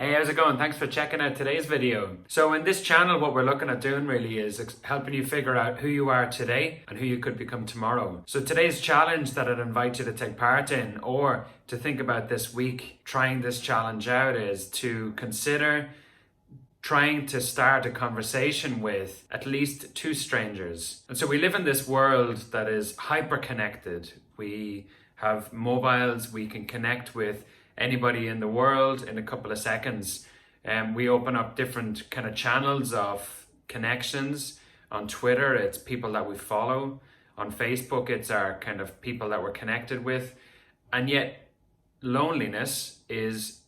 Hey, how's it going? Thanks for checking out today's video. So in this channel, what we're looking at doing really is helping you figure out who you are today and who you could become tomorrow. So today's challenge that I'd invite you to take part in or to think about this week, trying this challenge out, is to consider trying to start a conversation with at least two strangers. And so we live in this world that is hyper connected. We have mobiles, we can connect with anybody in the world in a couple of seconds. We open up different kind of channels of connections. On Twitter, it's people that we follow. On Facebook, it's our kind of people that we're connected with. And yet loneliness is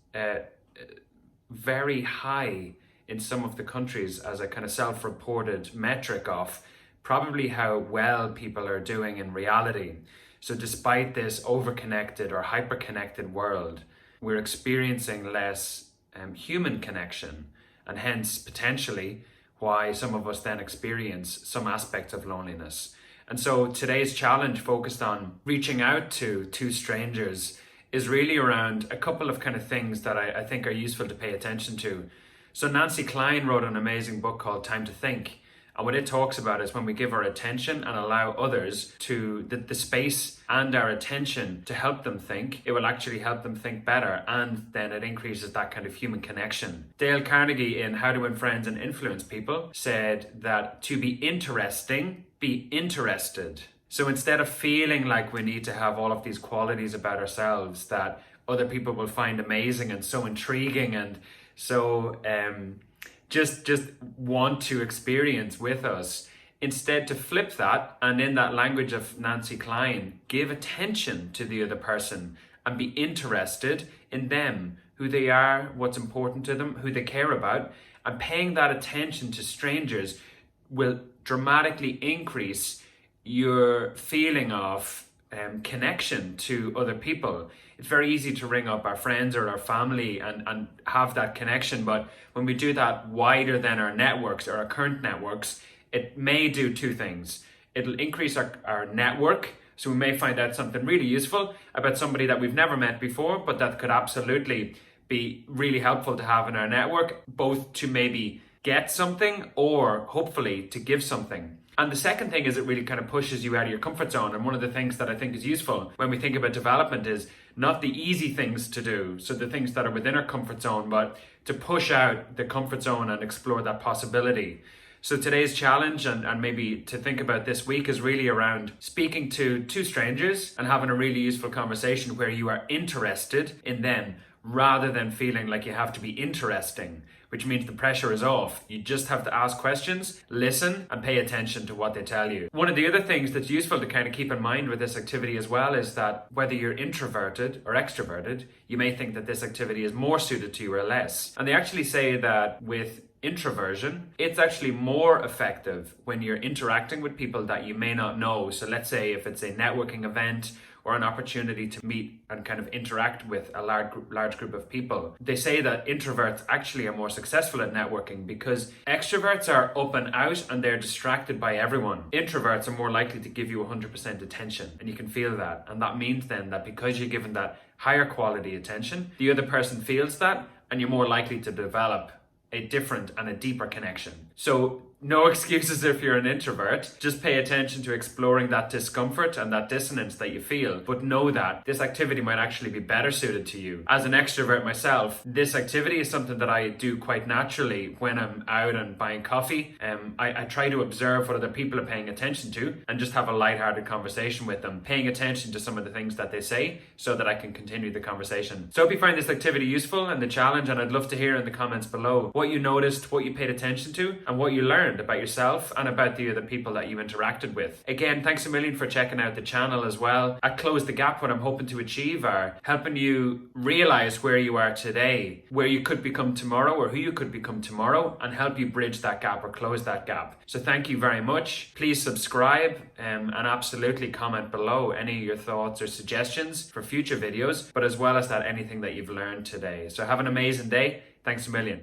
very high in some of the countries as a kind of self-reported metric of probably how well people are doing in reality. So despite this over-connected or hyper-connected world, we're experiencing less human connection, and hence potentially why some of us then experience some aspects of loneliness. And so today's challenge, focused on reaching out to two strangers, is really around a couple of kind of things that I think are useful to pay attention to. So Nancy Kline wrote an amazing book called Time to Think. And what it talks about is when we give our attention and allow others to the space and our attention to help them think, it will actually help them think better, and then it increases that kind of human connection. Dale Carnegie in How to Win Friends and Influence People said that to be interesting, be interested. So instead of feeling like we need to have all of these qualities about ourselves that other people will find amazing and so intriguing and so just want to experience with us, instead to flip that, and in that language of Nancy Kline, give attention to the other person and be interested in them, who they are, what's important to them, who they care about. And paying that attention to strangers will dramatically increase your feeling of connection to other people. It's very easy to ring up our friends or our family and have that connection, but when we do that wider than our networks or our current networks, it may do two things. It'll increase our network, so we may find out something really useful about somebody that we've never met before, but that could absolutely be really helpful to have in our network, both to maybe get something or hopefully to give something. And the second thing is it really kind of pushes you out of your comfort zone. And one of the things that I think is useful when we think about development is not the easy things to do, so the things that are within our comfort zone, but to push out the comfort zone and explore that possibility. So today's challenge and maybe to think about this week is really around speaking to two strangers and having a really useful conversation where you are interested in them rather than feeling like you have to be interesting, which means the pressure is off. You just have to ask questions, listen, and pay attention to what they tell you. One of the other things that's useful to kind of keep in mind with this activity as well is that whether you're introverted or extroverted, you may think that this activity is more suited to you or less. And they actually say that with introversion, it's actually more effective when you're interacting with people that you may not know. So let's say if it's a networking event or an opportunity to meet and kind of interact with a large group of people. They say that introverts actually are more successful at networking because extroverts are up and out and they're distracted by everyone. Introverts are more likely to give you 100% attention, and you can feel that. And that means then that because you're given that higher quality attention, the other person feels that, and you're more likely to develop a different and a deeper connection. So no excuses if you're an introvert. Just pay attention to exploring that discomfort and that dissonance that you feel, but know that this activity might actually be better suited to you. As an extrovert myself, this activity is something that I do quite naturally when I'm out and buying coffee. I try to observe what other people are paying attention to and just have a lighthearted conversation with them, paying attention to some of the things that they say so that I can continue the conversation. So I hope you find this activity useful and the challenge, and I'd love to hear in the comments below what you noticed, what you paid attention to, and what you learned about yourself and about the other people that you interacted with. Again, thanks a million for checking out the channel as well. At Close the Gap, what I'm hoping to achieve are helping you realize where you are today, where you could become tomorrow, or who you could become tomorrow, and help you bridge that gap or close that gap. So thank you very much. Please subscribe and absolutely comment below any of your thoughts or suggestions for future videos, but as well as that, anything that you've learned today. So have an amazing day. Thanks a million.